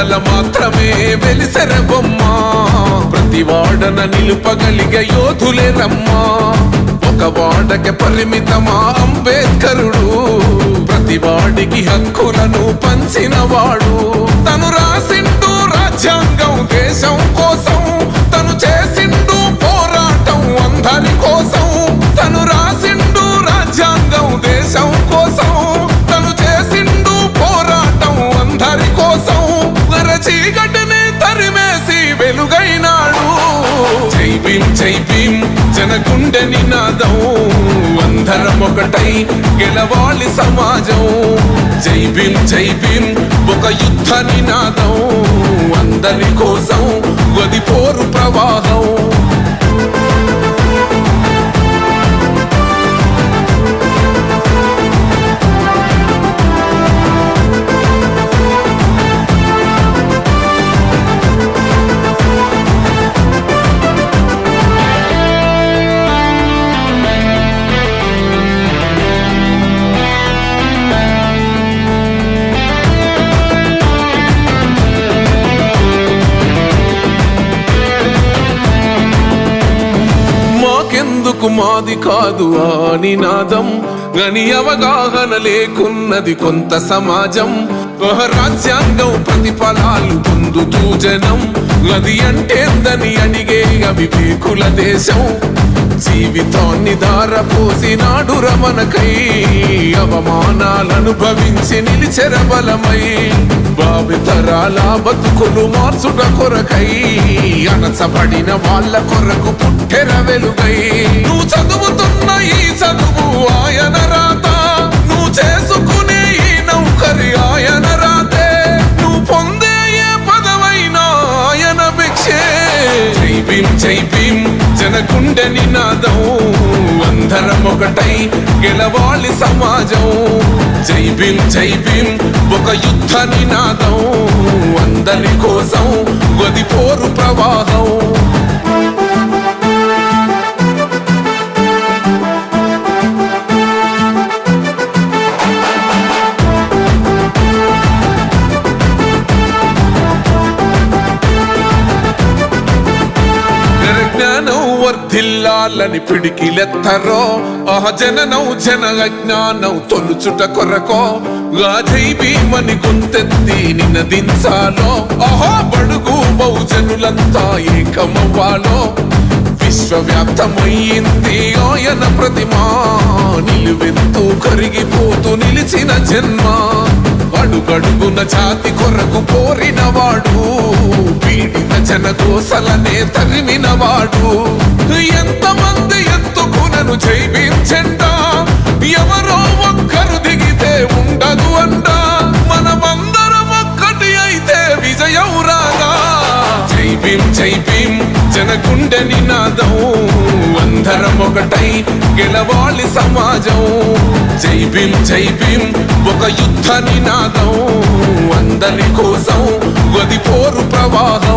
వాడల మాత్రమే వెలిసెర బొమ్మ ప్రతి వాడన నిలుపగలిగే యోధులే రమ్మా ఒక వాడకి పరిమితమా అంబేద్కరుడు ప్రతి వాడికి హక్కులను పంచిన వాడు తను రాసిండు రాజ్యాంగం దేశం కోసం తను చేసిండు పోరాటం అందరి కోసం తను రాసిండు రాజ్యాంగం దేశం కోసం తను చేసిండు పోరాటం అందరి కోసం చీకటిని తరిమేసి వెలుగైనాడు జై భీం జనగుండె నినాదం అందరం ఒకటై గెలవాలి సమాజం జై భీం ఒక యుద్ధ నినాదం అందరి కోసం గది పోరు ప్రవాహం ఎందుకు మాది కాదు ఆ నినాదం గని అవగాహన లేకున్నది కొంత సమాజం రాజ్యాంగం ప్రతిఫలాలు పొందుతూ జనం అది అంటేందని అడిగే అవివేకుల దేశం జీవితాన్ని దారపోసినాడు రమణకై అవమానాలను భవించి నిలిచెర బలమై భావితరాల బతుకులు మార్చుట కొరకై అనసబడిన వాళ్ళ కొరకు పుట్టెర వెలుగై నువ్వు చదువుతున్న ఈ చదువు ఆయన రాత నువ్వు చేసుకునే ఈ నౌకరి ఆయన రాతే నువ్వు పొందే ఏ పదవైనా ఆయన భిక్షే జై భీం జనగుండె నినాదం అందరం ఒకటై గెలవాలి సమాజం జై భీం ఒక యుద్ధ నినాదం అందరి కోసం గది పోరు ప్రవాహం వర్ధిల్లాలని పిడికిలెత్తరో జననం జన అజ్ఞానం తొలుచుట కొరకో జై భీమని గొంతెత్తి నినదించాలో బడుగు బహుజనులంతా ఏకమవ్వాలో విశ్వవ్యాప్తమయ్యింది ఆయన ప్రతిమా నిలువెత్తు కరిగిపోతూ నిలిచిన జన్మ అడుగడుగున జాతి కొరకు పోరినవాడు పీడిత జనకోసలనే తరిమినవాడు ఎంతమంది ఎత్తుకునను జై భీం జెండా ఎవరో ఒక్కరు దిగితే ఉండదు అంట మనమందరం ఒక్కటి అయితే విజయం రాగా జై భీం జనగుండె నినాదం అందరం ఒకటై గెలవాలి సమాజం జై భీం ఒక యుద్ధ నినాదం అందరి కోసం గది పోరు ప్రవాహం